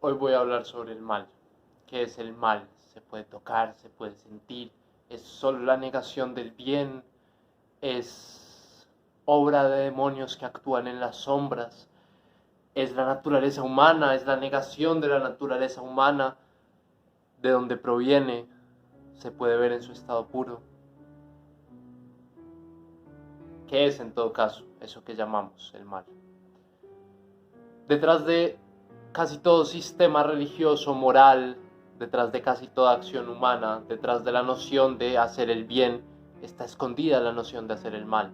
Hoy voy a hablar sobre el mal. ¿Qué es el mal? Se puede tocar, se puede sentir. Es solo la negación del bien. Es obra de demonios que actúan en las sombras. Es la naturaleza humana, es la negación de la naturaleza humana, de donde proviene. Se puede ver en su estado puro. ¿Qué es en todo caso eso que llamamos el mal? Detrás de casi todo sistema religioso, moral, detrás de casi toda acción humana, detrás de la noción de hacer el bien, está escondida la noción de hacer el mal.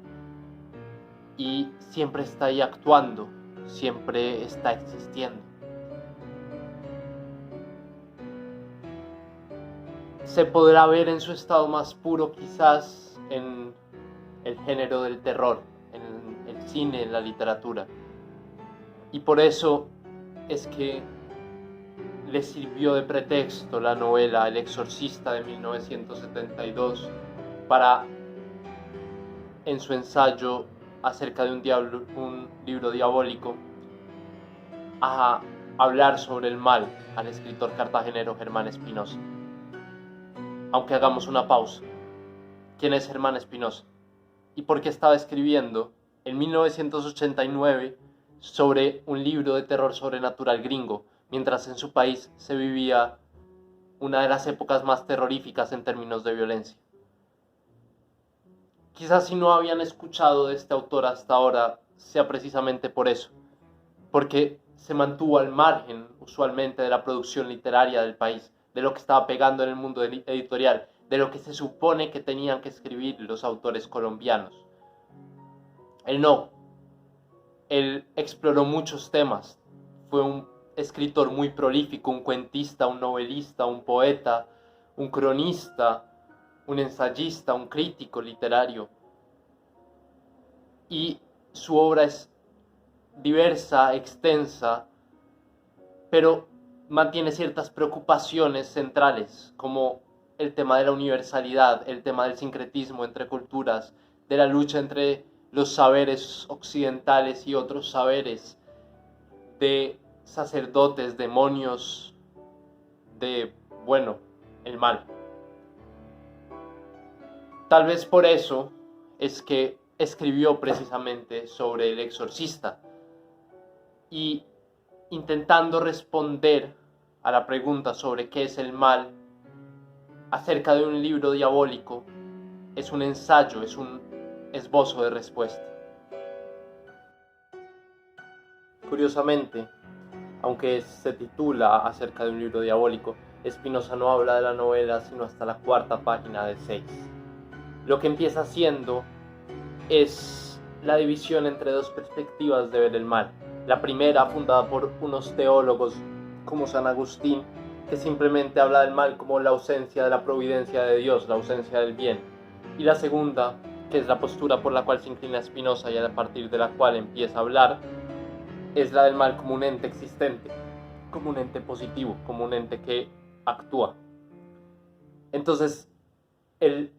Y siempre está ahí actuando, siempre está existiendo. Se podrá ver en su estado más puro quizás en el género del terror, en el cine, en la literatura. Y por eso es que le sirvió de pretexto la novela El Exorcista de 1972 para, en su ensayo acerca de un libro diabólico, a hablar sobre el mal al escritor cartagenero Germán Espinosa. Aunque hagamos una pausa. ¿Quién es Germán Espinosa? ¿Y por qué estaba escribiendo en 1989 sobre un libro de terror sobrenatural gringo, mientras en su país se vivía una de las épocas más terroríficas en términos de violencia? Quizás si no habían escuchado de este autor hasta ahora, sea precisamente por eso, porque se mantuvo al margen usualmente de la producción literaria del país, de lo que estaba pegando en el mundo editorial, de lo que se supone que tenían que escribir los autores colombianos. Él no, él exploró muchos temas, fue un escritor muy prolífico, un cuentista, un novelista, un poeta, un cronista, un ensayista, un crítico literario. Y su obra es diversa, extensa, pero mantiene ciertas preocupaciones centrales, como el tema de la universalidad, el tema del sincretismo entre culturas, de la lucha entre los saberes occidentales y otros saberes, de sacerdotes, demonios, de, bueno, el mal. Tal vez por eso es que escribió precisamente sobre El Exorcista, y intentando responder a la pregunta sobre qué es el mal acerca de un libro diabólico, es un ensayo, es un esbozo de respuesta. Curiosamente, aunque se titula acerca de un libro diabólico, Espinosa no habla de la novela sino hasta la cuarta página de 6. Lo que empieza haciendo es la división entre dos perspectivas de ver el mal. La primera, fundada por unos teólogos como San Agustín, que simplemente habla del mal como la ausencia de la providencia de Dios, la ausencia del bien. Y la segunda, que es la postura por la cual se inclina Spinoza y a partir de la cual empieza a hablar, es la del mal como un ente existente, como un ente positivo, como un ente que actúa. Entonces, él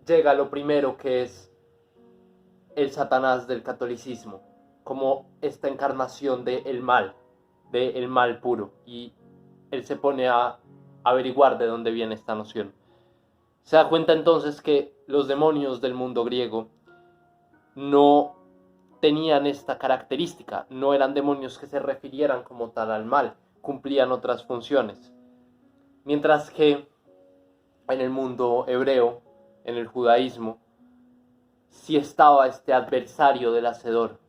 llega a lo primero, que es el Satanás del catolicismo, como esta encarnación del mal puro, y él se pone a averiguar de dónde viene esta noción. Se da cuenta entonces que los demonios del mundo griego no tenían esta característica, no eran demonios que se refirieran como tal al mal, cumplían otras funciones. Mientras que en el mundo hebreo, en el judaísmo, sí estaba este adversario del hacedor,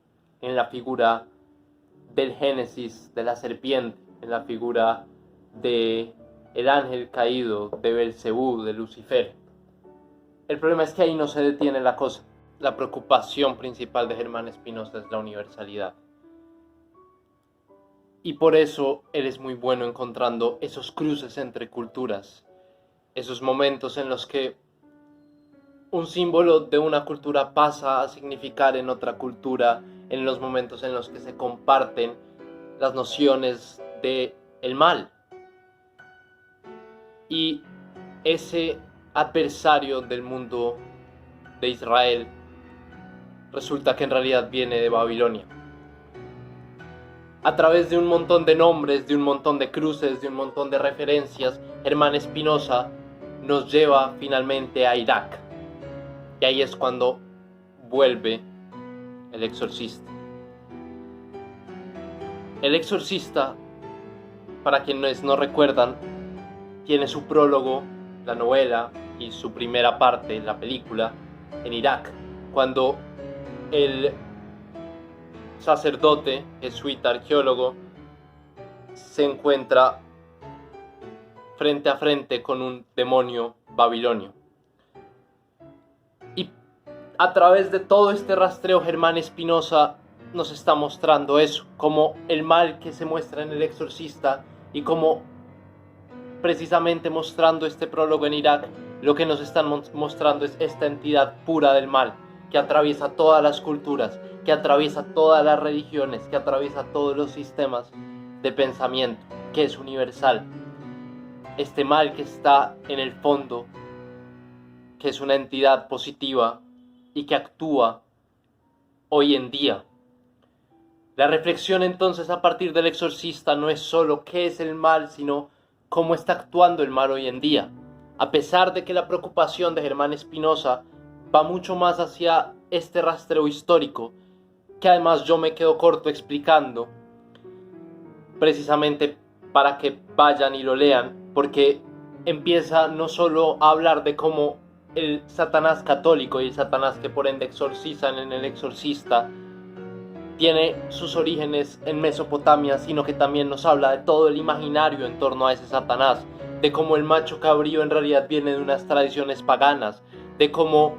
en la figura del Génesis, de la serpiente, en la figura de el ángel caído, de Belcebú, de Lucifer. El problema es que ahí no se detiene la cosa. La preocupación principal de Germán Espinosa es la universalidad. Y por eso él es muy bueno encontrando esos cruces entre culturas, esos momentos en los que un símbolo de una cultura pasa a significar en otra cultura, en los momentos en los que se comparten las nociones de el mal. Y ese adversario del mundo de Israel resulta que en realidad viene de Babilonia. A través de un montón de nombres, de un montón de cruces, de un montón de referencias, Germán Espinosa nos lleva finalmente a Irak. Y ahí es cuando vuelve El Exorcista. El Exorcista, para quienes no recuerdan, tiene su prólogo, la novela, y su primera parte, la película, en Irak, cuando el sacerdote, jesuita, arqueólogo, se encuentra frente a frente con un demonio babilonio. Y a través de todo este rastreo, Germán Espinosa nos está mostrando eso, como el mal que se muestra en El Exorcista y como precisamente mostrando este prólogo en Irak, lo que nos están mostrando es esta entidad pura del mal, que atraviesa todas las culturas, que atraviesa todas las religiones, que atraviesa todos los sistemas de pensamiento, que es universal. Este mal que está en el fondo, que es una entidad positiva y que actúa hoy en día. La reflexión entonces a partir del Exorcista no es solo qué es el mal, sino cómo está actuando el mal hoy en día. A pesar de que la preocupación de Germán Espinosa va mucho más hacia este rastreo histórico, que además yo me quedo corto explicando, precisamente para que vayan y lo lean, porque empieza no solo a hablar de cómo el Satanás católico y el Satanás que por ende exorcizan en El Exorcista tiene sus orígenes en Mesopotamia, sino que también nos habla de todo el imaginario en torno a ese Satanás, de cómo el macho cabrío en realidad viene de unas tradiciones paganas, de cómo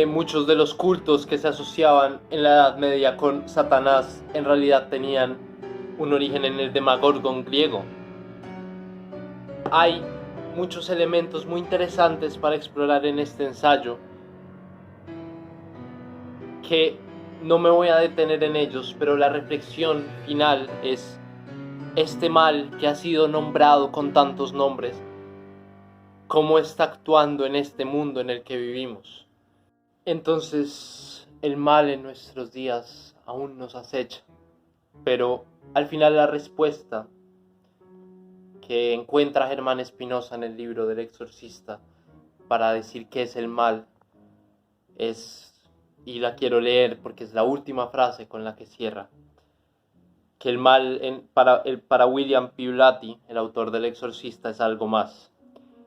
muchos de los cultos que se asociaban en la Edad Media con Satanás en realidad tenían un origen en el Demagorgon griego. Hay muchos elementos muy interesantes para explorar en este ensayo que no me voy a detener en ellos, pero la reflexión final es este mal que ha sido nombrado con tantos nombres, cómo está actuando en este mundo en el que vivimos. Entonces, el mal en nuestros días aún nos acecha, pero al final la respuesta que encuentra Germán Espinosa en el libro del Exorcista para decir qué es el mal es, y la quiero leer porque es la última frase con la que cierra, que el mal para William P. Blatty, el autor del Exorcista, es algo más.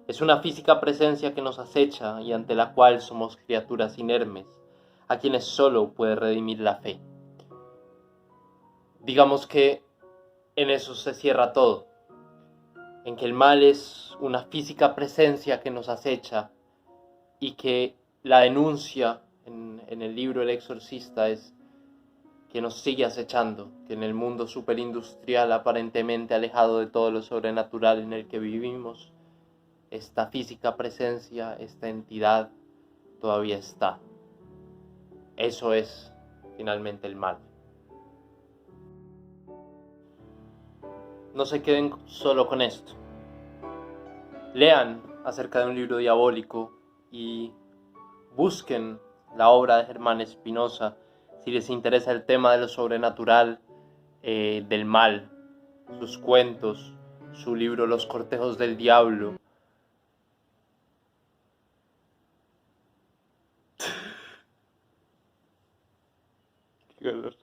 Es una física presencia que nos acecha y ante la cual somos criaturas inermes, a quienes solo puede redimir la fe. Digamos que en eso se cierra todo, en que el mal es una física presencia que nos acecha y que la denuncia en el libro El Exorcista es que nos sigue acechando, que en el mundo superindustrial aparentemente alejado de todo lo sobrenatural en el que vivimos, esta física presencia, esta entidad todavía está. Eso es finalmente el mal. No se queden solo con esto. Lean acerca de un libro diabólico y busquen la obra de Germán Espinosa si les interesa el tema de lo sobrenatural, del mal, sus cuentos, su libro Los cortejos del diablo. Qué dolor.